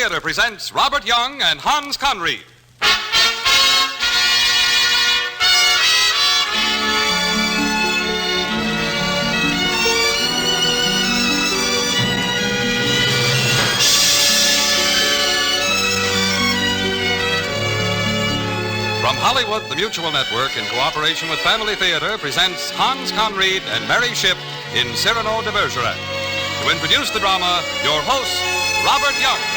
Theater presents Robert Young and Hans Conrad. From Hollywood, the Mutual Network, in cooperation with Family Theater, presents Hans Conrad and Mary Shipp in Cyrano De Bergerac. To introduce the drama, your host, Robert Young.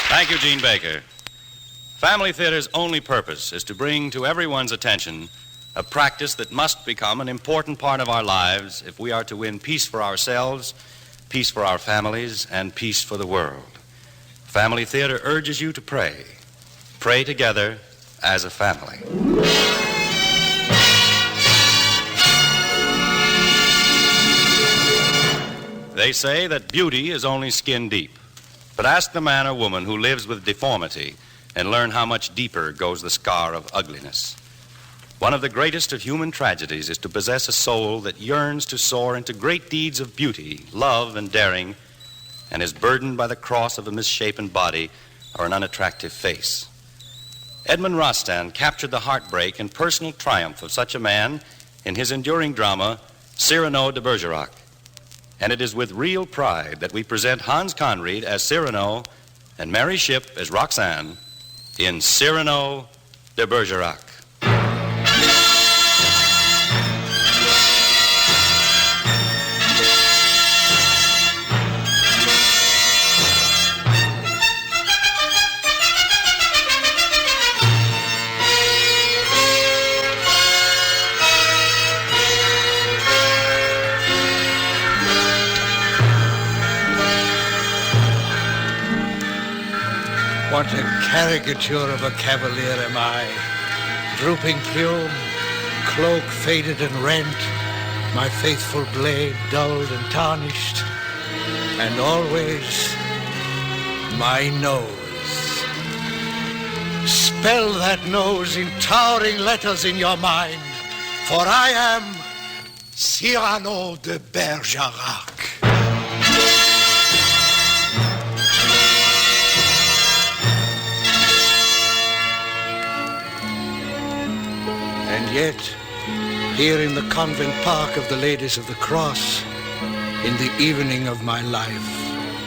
Thank you, Gene Baker. Family Theater's only purpose is to bring to everyone's attention a practice that must become an important part of our lives if we are to win peace for ourselves, peace for our families, and peace for the world. Family Theater urges you to pray. Pray together as a family. They say that beauty is only skin deep. But ask the man or woman who lives with deformity and learn how much deeper goes the scar of ugliness. One of the greatest of human tragedies is to possess a soul that yearns to soar into great deeds of beauty, love, and daring, and is burdened by the cross of a misshapen body or an unattractive face. Edmond Rostand captured the heartbreak and personal triumph of such a man in his enduring drama, Cyrano De Bergerac. And it is with real pride that we present Hans Conrad as Cyrano and Mary Shipp as Roxanne in Cyrano De Bergerac. What a caricature of a cavalier am I. Drooping plume, cloak faded and rent, my faithful blade dulled and tarnished, and always my nose. Spell that nose in towering letters in your mind, for I am Cyrano de Bergerac. And yet, here in the convent park of the Ladies of the Cross, in the evening of my life,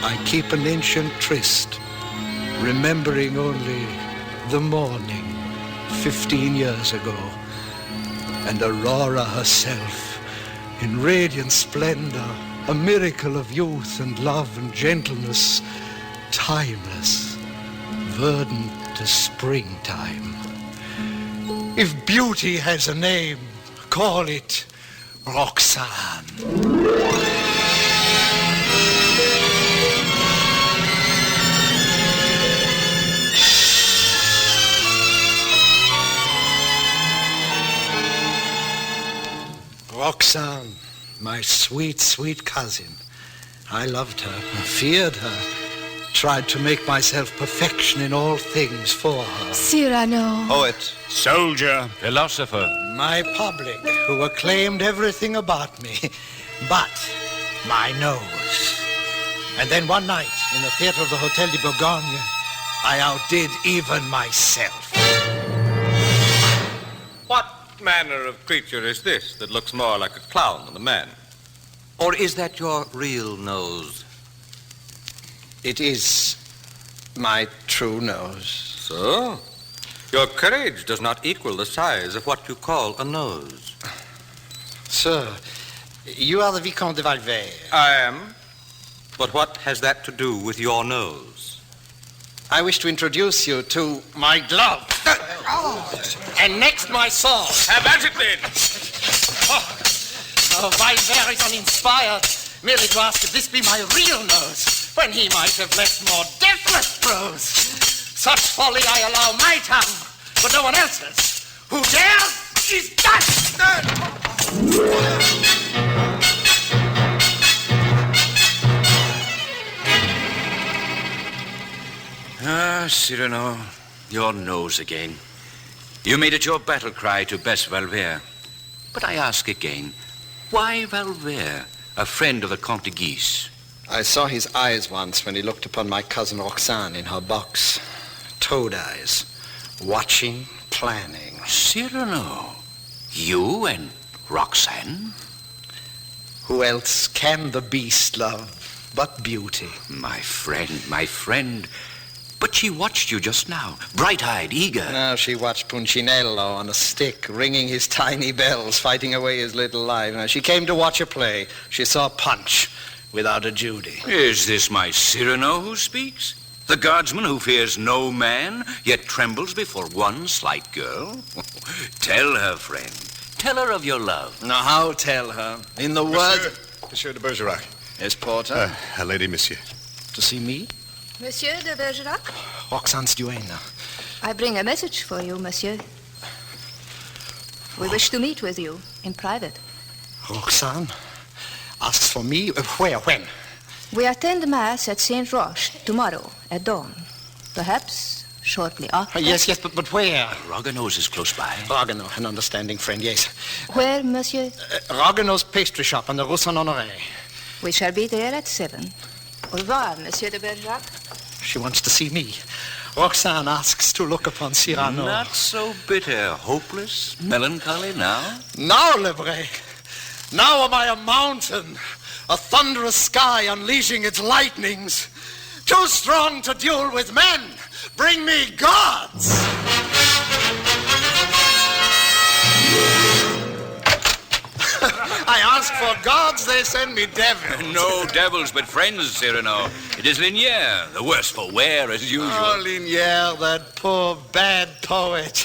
I keep an ancient tryst, remembering only the morning 15 years ago, and Aurora herself, in radiant splendor, a miracle of youth and love and gentleness, timeless, verdant to springtime. If beauty has a name, call it Roxanne. Roxanne, my sweet, sweet cousin. I loved her, feared her, tried to make myself perfection in all things for her. Cyrano. Poet. Soldier. Philosopher. My public, who acclaimed everything about me, but my nose. And then one night, in the theater of the Hotel de Bourgogne, I outdid even myself. What manner of creature is this that looks more like a clown than a man? Or is that your real nose? It is my true nose. So? Your courage does not equal the size of what you call a nose. Sir, you are the Vicomte de Valverde. I am. But what has that to do with your nose? I wish to introduce you to my glove. And next, my sword. Have at it, then. Valverde is uninspired, merely to ask if this be my real nose, when he might have left more deathless prose. Such folly I allow my tongue, but no one else's. Who dares is dust! Ah, Cyrano, your nose again. You made it your battle cry to Bess Valverde. But I ask again, why Valvert, a friend of the Comte de Guise? I saw his eyes once when he looked upon my cousin Roxane in her box. Toad eyes. Watching, planning. Cyrano, you and Roxane? Who else can the beast love but beauty? My friend. But she watched you just now, bright-eyed, eager. Now she watched Punchinello on a stick, ringing his tiny bells, fighting away his little life. Now she came to watch a play. She saw Punch without a Judy. Is this my Cyrano who speaks? The guardsman who fears no man, yet trembles before one slight girl? Tell her, friend. Tell her of your love. Now how tell her? In the word... Monsieur de Bergerac. Yes, Porter? A lady, monsieur. To see me? Monsieur de Bergerac? Roxane's duenna. I bring a message for you, monsieur. We wish to meet with you in private. Roxane asks for me? Where? When? We attend Mass at Saint Roch tomorrow at dawn. Perhaps shortly after. Yes, but where? Rogano's is close by. Rogano, an understanding friend, yes. Where, monsieur? Rogano's pastry shop on the Rue Saint-Honoré. We shall be there at 7. Au revoir, monsieur de Bergerac. She wants to see me. Roxane asks to look upon Cyrano. Not so bitter, hopeless, melancholy now? Now, Lebray. Now am I a mountain, a thunderous sky unleashing its lightnings. Too strong to duel with men. Bring me gods. I ask for gods, they send me devils. No devils, but friends, Cyrano. It is Linière, the worse for wear, as usual. Oh, Linière, that poor, bad poet.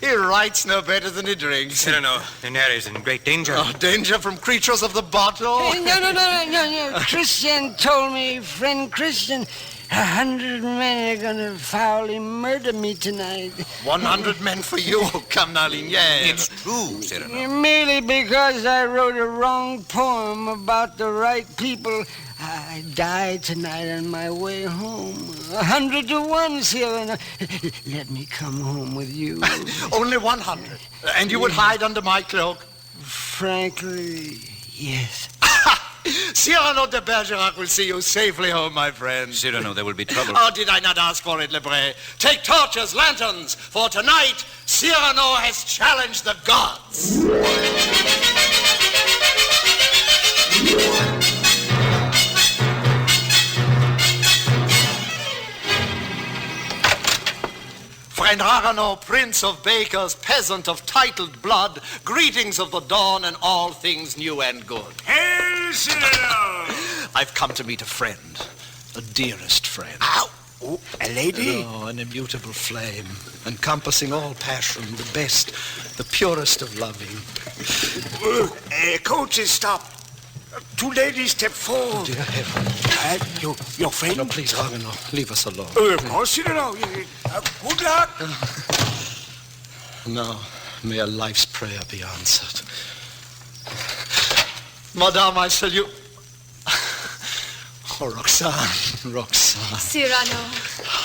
He writes no better than he drinks. Cyrano, Linière is in great danger. Oh, danger from creatures of the bottle? No. Christian told me, friend Christian, 100 men are gonna foully murder me tonight. 100 men for you. Come now, Linière. It's true, Cyrano. Merely because I wrote a wrong poem about the right people. I died tonight on my way home. 100 to 1, Cyrano. Let me come home with you. Only 100. And you would hide under my cloak? Frankly, yes. Cyrano de Bergerac will see you safely home, my friend. Cyrano, there will be trouble. Oh, did I not ask for it, Lebray? Take torches, lanterns, for tonight Cyrano has challenged the gods. Friend Arano, prince of bakers, peasant of titled blood, greetings of the dawn and all things new and good. Hail, Cyrano! I've come to meet a friend, a dearest friend. Ow! Oh, a lady? Oh, an immutable flame, encompassing all passion, the best, the purest of loving. Coach is stopped. 2 ladies step forward. Dear heaven. Your friend? No, please, Arano, leave us alone. Of course, Cyrano. Good luck. Now, may a life's prayer be answered. Madame, I salute... Oh, Roxane. Cyrano.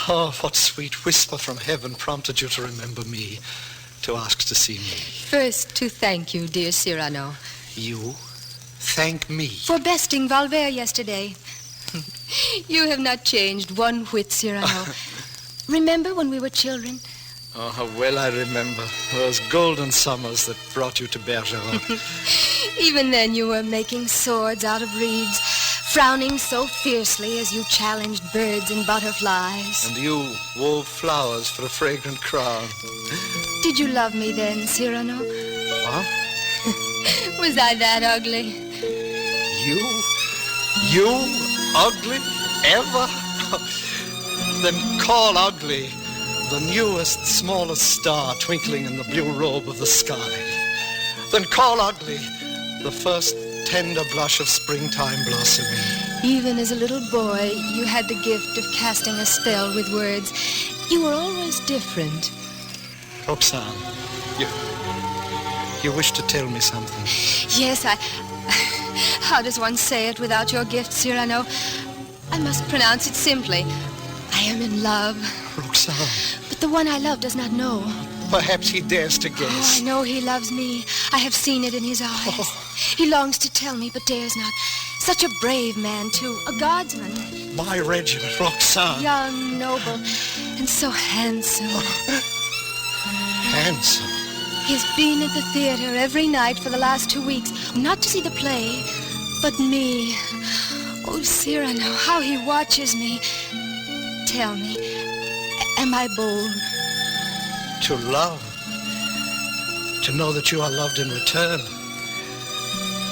Oh, what sweet whisper from heaven prompted you to remember me, to ask to see me. First, to thank you, dear Cyrano. You? Thank me. For besting Valvert yesterday. You have not changed one whit, Cyrano. Remember when we were children? Oh, how well I remember those golden summers that brought you to Bergerac. Even then you were making swords out of reeds, frowning so fiercely as you challenged birds and butterflies. And you wove flowers for a fragrant crown. Did you love me then, Cyrano? What? Was I that ugly? You ugly? Ever? Then call ugly the newest, smallest star twinkling in the blue robe of the sky. Then call ugly the first tender blush of springtime blossoming. Even as a little boy, you had the gift of casting a spell with words. You were always different. Roxane, you wish to tell me something? Yes, How does one say it without your gift, Cyrano? I must pronounce it simply. I am in love. Roxane. But the one I love does not know. Perhaps he dares to Oh, guess. I know he loves me. I have seen it in his eyes. He longs to tell me, but dares not. Such a brave man, too. A guardsman. My regiment, Roxanne. Young, noble, and so handsome. Handsome. He's been at the theater every night for the last 2 weeks. Not to see the play, but me. Oh, Cyrano, how he watches me. Tell me, am I bold? To love. To know that you are loved in return.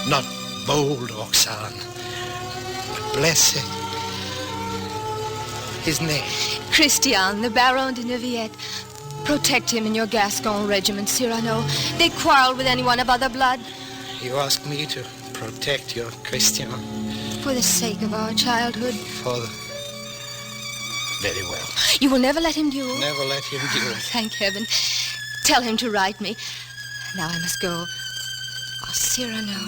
Not bold, Roxanne, but blessed. His name? Christian, the Baron de Neuvillette. Protect him in your Gascon regiment, Cyrano. They quarrel with anyone of other blood. You ask me to protect your Christian? For the sake of our childhood. Very well. You will never let him duel? Never let him do it. Thank heaven. Tell him to write me. Now I must go. Oh, Cyrano,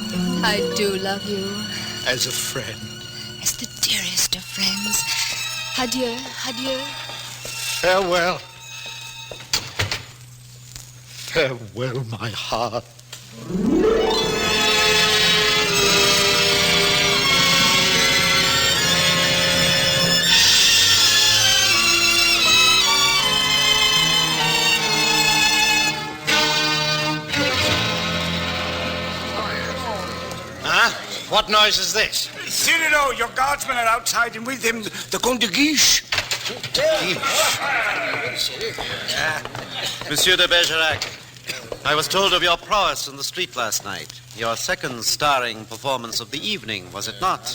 I do love you. As a friend. As the dearest of friends. Adieu, adieu. Farewell. Farewell, my heart. What noise is this? Cyrano, your guardsmen are outside, and with him the Comte de Guiche. Monsieur de Bergerac, I was told of your prowess in the street last night. Your second starring performance of the evening, was it not?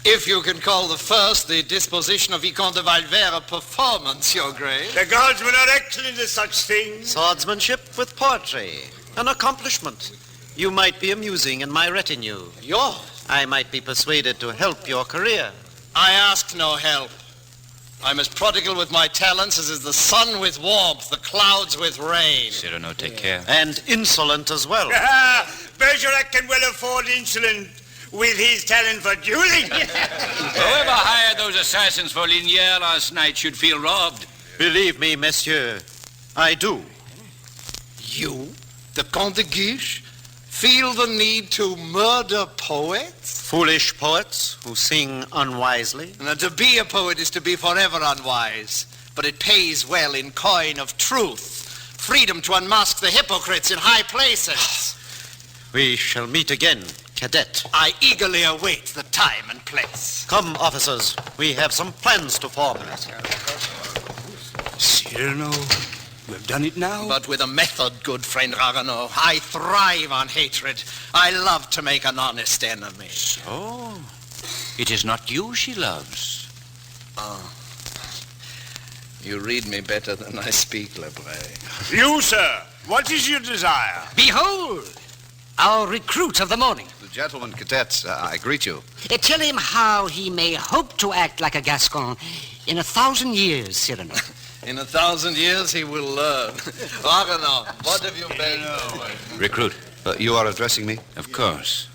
If you can call the first the disposition of Vicomte de Valvert a performance, Your Grace. The guardsmen are excellent at such things. Swordsmanship with poetry, an accomplishment. You might be amusing in my retinue. I might be persuaded to help your career. I ask no help. I'm as prodigal with my talents as is the sun with warmth, the clouds with rain. Cyrano, take care. And insolent as well. Bergerac can well afford insolent with his talent for dueling. Whoever hired those assassins for Linière last night should feel robbed. Believe me, monsieur, I do. You, the Comte de Guiche, feel the need to murder poets? Foolish poets who sing unwisely. Now, to be a poet is to be forever unwise, but it pays well in coin of truth. Freedom to unmask the hypocrites in high places. We shall meet again, cadet. I eagerly await the time and place. Come, officers, we have some plans to form. Cyrano, you have done it now? But with a method, good friend Ragueneau. I thrive on hatred. I love to make an honest enemy. So, it is not you she loves. Oh. You read me better than I speak, Lebray. You, sir, what is your desire? Behold, our recruit of the morning. The gentlemen cadets, I greet you. Tell him how he may hope to act like a Gascon in 1,000 years, Cyrano. In 1,000 years, he will learn. Ragueneau, what have you been? Recruit. You are addressing me? Of course.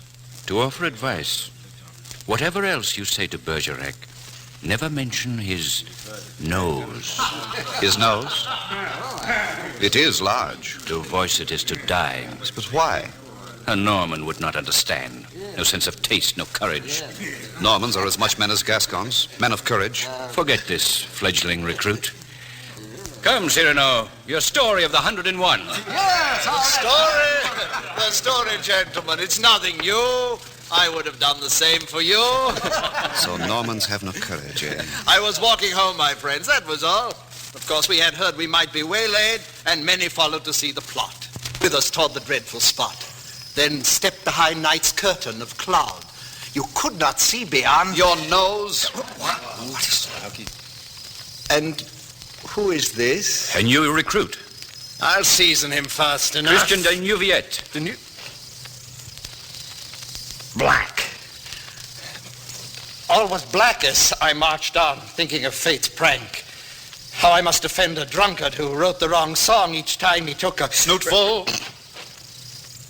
To offer advice. Whatever else you say to Bergerac, never mention his nose. His nose? It is large. To voice it is to die. But why? A Norman would not understand. No sense of taste, no courage. Normans are as much men as Gascons, men of courage. Forget this, fledgling recruit. Come, Cyrano, your story of the 101. Yes, the story, gentlemen. It's nothing new. I would have done the same for you. So Normans have no courage, eh? I was walking home, my friends, that was all. Of course, we had heard we might be waylaid, and many followed to see the plot. With us toward the dreadful spot. Then stepped behind night's curtain of cloud. You could not see beyond your nose. What is that? And who is this? A new recruit. I'll season him fast enough. Christian de Neuvillette. Black. All was black as I marched on, thinking of fate's prank. How I must offend a drunkard who wrote the wrong song each time he took a snootful.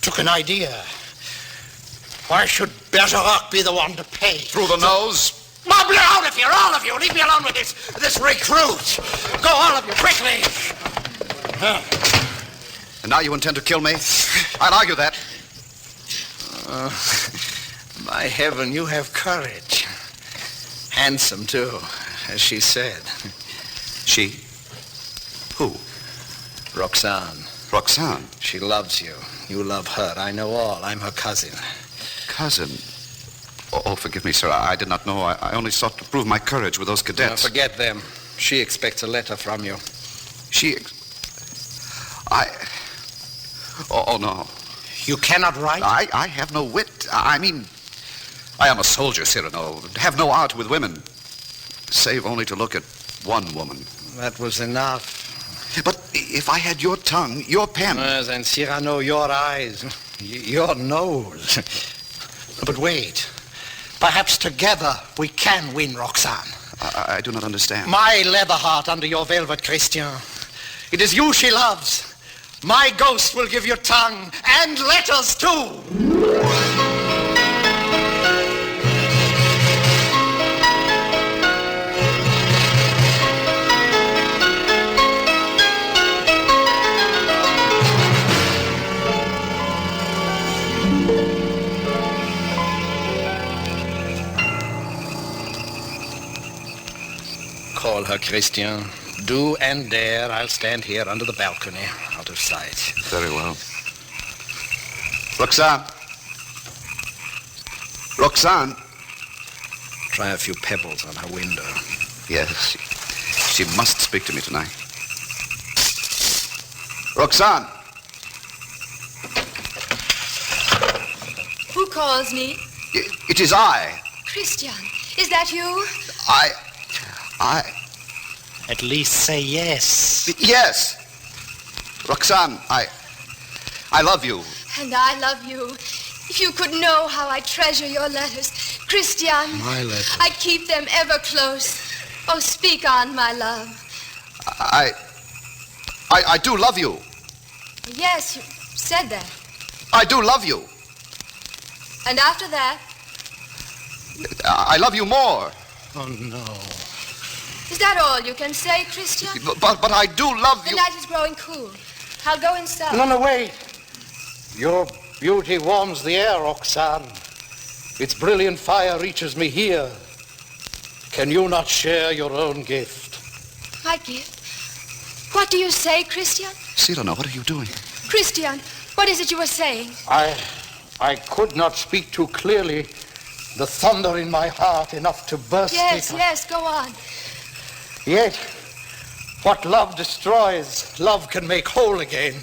Took an idea. Why should Bergerac be the one to pay? Through the nose? Mob out of here, all of you. Leave me alone with this recruit. Go, all of you, quickly. And now you intend to kill me? I'll argue that. By heaven, you have courage. Handsome, too, as she said. She? Who? Roxanne. Roxanne? She loves you. You love her. I know all. I'm her cousin. Cousin? Oh, forgive me, sir. I did not know. I only sought to prove my courage with those cadets. Forget them. She expects a letter from you. Oh, no. You cannot write? I have no wit. I mean, I am a soldier, Cyrano. Have no art with women. Save only to look at one woman. That was enough. But if I had your tongue, your pen... Then, Cyrano, your eyes, your nose. But wait. Perhaps together we can win Roxanne. I do not understand. My leather heart under your velvet, Christian. It is you she loves. My ghost will give you tongue and letters, too. Call her, Christian. Do and dare. I'll stand here under the balcony, out of sight. Very well. Roxanne. Roxanne. Try a few pebbles on her window. Yes, she must speak to me tonight. Roxanne. Who calls me? It is I. Christian, is that you? At least say yes. Yes. Roxanne, I love you. And I love you. If you could know how I treasure your letters. Christian. My letters. I keep them ever close. Oh, speak on, my love. I do love you. Yes, you said that. I do love you. And after that? I love you more. Oh, no. Is that all you can say, Christian? But I do love you. The night is growing cool. I'll go inside. No, wait. Your beauty warms the air, Roxanne. Its brilliant fire reaches me here. Can you not share your own gift? My gift? What do you say, Christian? Cyrano, what are you doing? Christian, what is it you were saying? I could not speak too clearly. The thunder in my heart enough to burst it. Yes, go on. Yet, what love destroys, love can make whole again.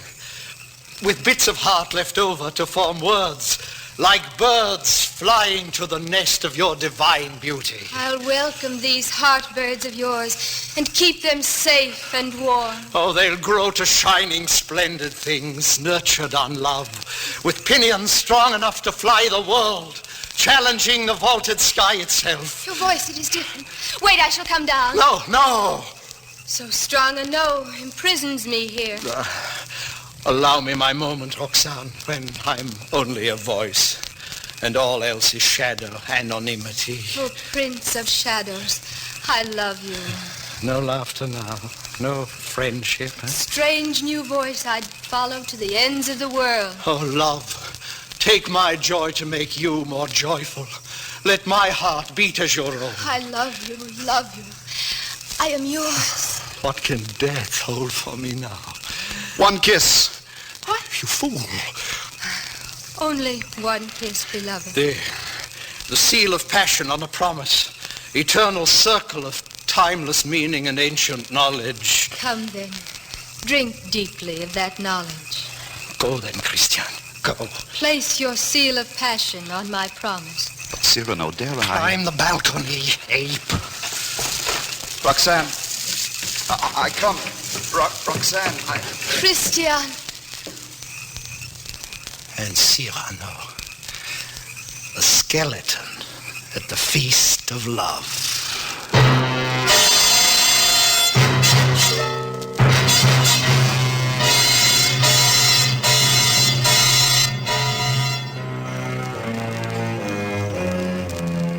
With bits of heart left over to form words, like birds flying to the nest of your divine beauty. I'll welcome these heartbirds of yours and keep them safe and warm. Oh, they'll grow to shining, splendid things, nurtured on love, with pinions strong enough to fly the world, challenging the vaulted sky itself. Your voice, it is different. Wait, I shall come down. No. So strong a no imprisons me here. Allow me my moment, Roxanne, when I'm only a voice, and all else is shadow, anonymity. Oh, Prince of Shadows, I love you. No laughter now, no friendship. Strange new voice I'd follow to the ends of the world. Oh, love, take my joy to make you more joyful. Let my heart beat as your own. I love you. I am yours. What can death hold for me now? One kiss. What? You fool. Only one kiss, beloved. The seal of passion on a promise. Eternal circle of timeless meaning and ancient knowledge. Come then. Drink deeply of that knowledge. Go then, Christian. Go. Place your seal of passion on my promise. But Cyrano, dare I? Climb the balcony, ape. Roxanne. I come. Roxanne, Christian. And Cyrano. The skeleton at the feast of love.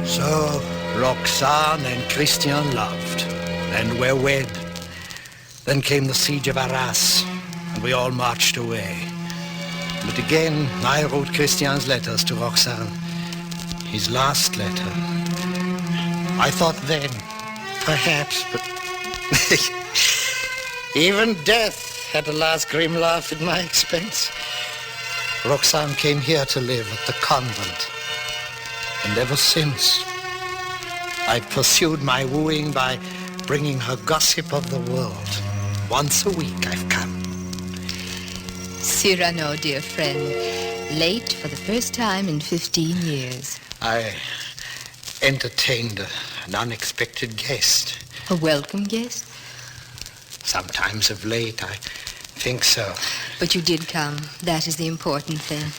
So Roxanne and Christian loved and were wed. Then came the siege of Arras, and we all marched away. But again, I wrote Christian's letters to Roxane. His last letter. I thought then, perhaps, but even death had a last grim laugh at my expense. Roxane came here to live at the convent. And ever since, I've pursued my wooing by bringing her gossip of the world. Once a week I've come. Cyrano, dear friend, late for the first time in 15 years. I entertained an unexpected guest. A welcome guest? Sometimes of late, I think so. But you did come. That is the important thing.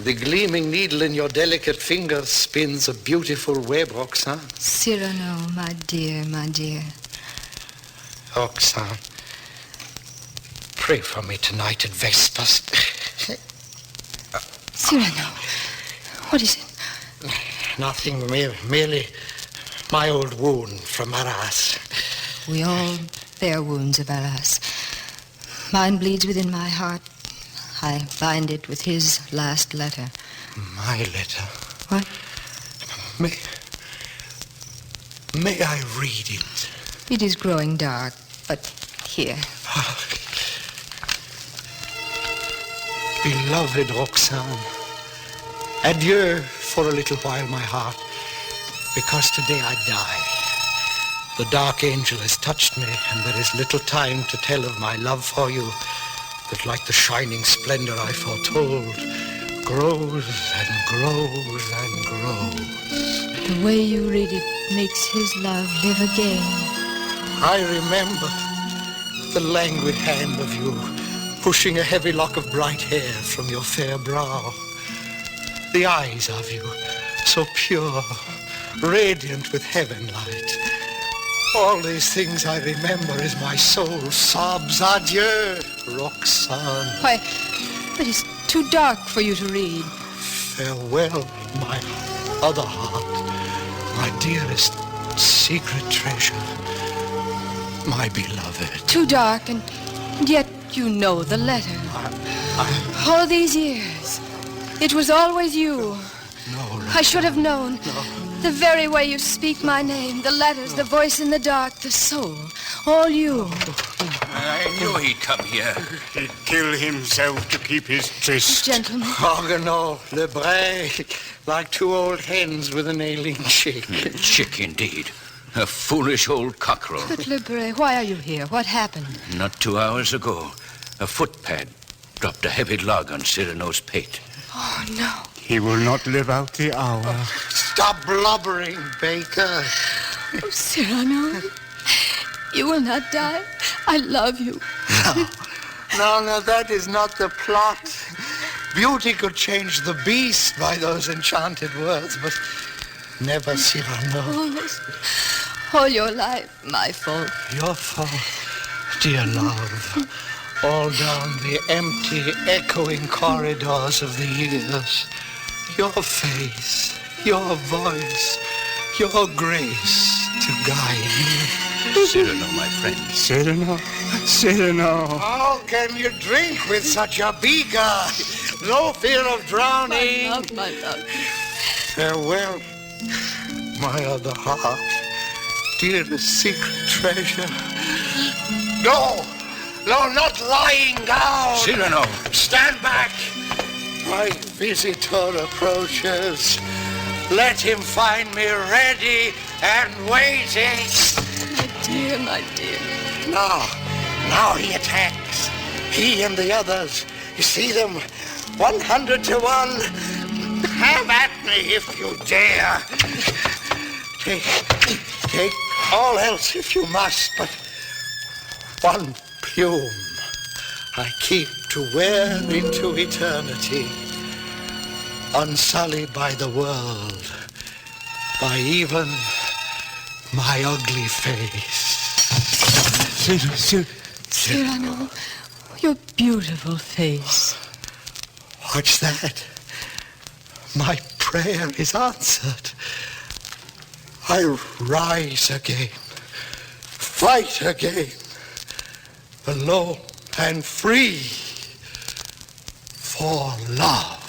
The gleaming needle in your delicate fingers spins a beautiful web, Roxane. Cyrano, my dear, my dear. Roxane, pray for me tonight at Vespers. Cyrano, what is it? Nothing, merely my old wound from Arras. We all bear wounds of Arras. Mine bleeds within my heart. I bind it with his last letter. My letter? What? May I read it? It is growing dark, but here. Beloved Roxane, adieu for a little while, my heart, because today I die. The dark angel has touched me, and there is little time to tell of my love for you, that like the shining splendor I foretold, grows and grows and grows. The way you read it makes his love live again. I remember the languid hand of you, pushing a heavy lock of bright hair from your fair brow. The eyes of you, so pure, radiant with heaven light. All these things I remember as my soul sobs adieu, Roxane. Why, it is too dark for you to read. Farewell, my other heart, my dearest secret treasure, my beloved. Too dark, and yet you know the letter. All these years, it was always you. No, I should have known. No. The very way you speak my name, the letters, the voice in the dark, the soul, all you. I knew he'd come here. He'd kill himself to keep his tryst. Gentlemen. Organot, Le Bray, like two old hens with an ailing chick. Chick, indeed. A foolish old cockerel. But Lebre, why are you here? What happened? Not 2 hours ago, a footpad dropped a heavy log on Cyrano's pate. Oh, no. He will not live out the hour. Stop blubbering, Baker. Oh, Cyrano, you will not die. I love you. No, that is not the plot. Beauty could change the beast by those enchanted words, but never Cyrano. Always. All your life, my fault. Your fault, dear love. All down the empty, echoing corridors of the years. Your face, your voice, your grace to guide me. Cyrano, my friend. Cyrano. How can you drink with such a beaker? No fear of drowning. My love. Farewell, my other heart, dearest secret treasure. No, not lying down. Cyrano. Stand back. My visitor approaches. Let him find me ready and waiting. My dear. Now he attacks. He and the others. You see them? 100 to 1. Have at me if you dare. Take all else if you must, but one plume I keep to wear into eternity, unsullied by the world, by even my ugly face. Cyrano, your beautiful face. What's that? My prayer is answered. I rise again, fight again, alone and free for love.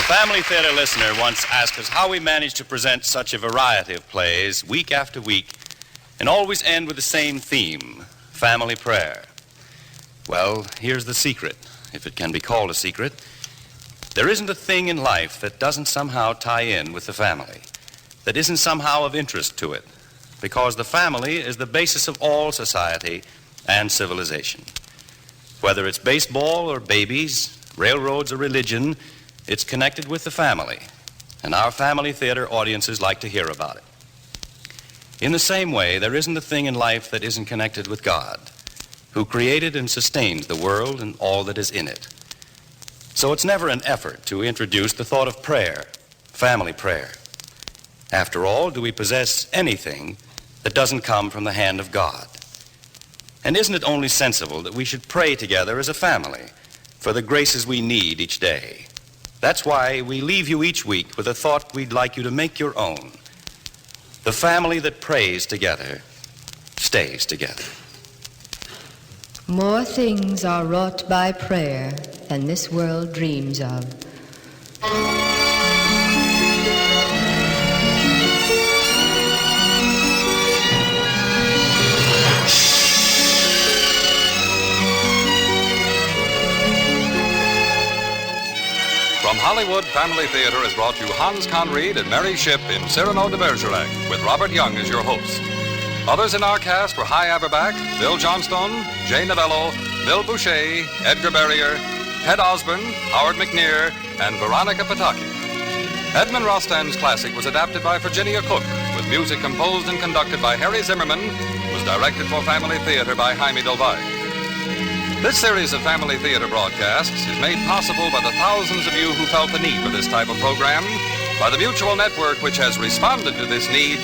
Family Theater listener once asked us how we managed to present such a variety of plays week after week and always end with the same theme, family prayer. Well, here's the secret, if it can be called a secret. There isn't a thing in life that doesn't somehow tie in with the family, that isn't somehow of interest to it, because the family is the basis of all society and civilization. Whether it's baseball or babies, railroads or religion, it's connected with the family, and our family theater audiences like to hear about it. In the same way, there isn't a thing in life that isn't connected with God, who created and sustains the world and all that is in it. So it's never an effort to introduce the thought of prayer, family prayer. After all, do we possess anything that doesn't come from the hand of God? And isn't it only sensible that we should pray together as a family for the graces we need each day? That's why we leave you each week with a thought we'd like you to make your own. The family that prays together stays together. More things are wrought by prayer than this world dreams of. From Hollywood, Family Theater has brought you Hans Conried and Mary Shipp in Cyrano De Bergerac, with Robert Young as your host. Others in our cast were Hy Averback, Bill Johnstone, Jay Novello, Bill Boucher, Edgar Barrier, Ted Osborne, Howard McNear, and Veronica Pataki. Edmund Rostand's classic was adapted by Virginia Cook, with music composed and conducted by Harry Zimmerman, was directed for Family Theater by Jaime Del Valle. This series of Family Theater broadcasts is made possible by the thousands of you who felt the need for this type of program, by the Mutual Network which has responded to this need,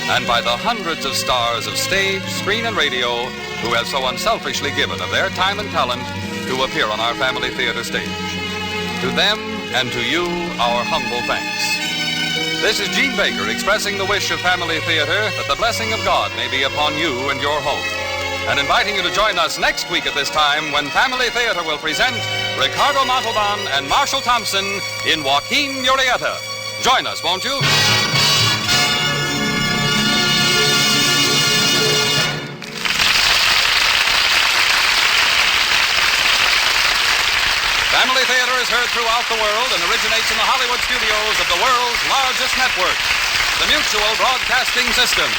and by the hundreds of stars of stage, screen, and radio who have so unselfishly given of their time and talent to appear on our Family Theater stage. To them and to you, our humble thanks. This is Gene Baker expressing the wish of Family Theater that the blessing of God may be upon you and your home, and inviting you to join us next week at this time when Family Theater will present Ricardo Montalban and Marshall Thompson in Joaquin Murrieta. Join us, won't you? Family Theater is heard throughout the world and originates in the Hollywood studios of the world's largest network, the Mutual Broadcasting System.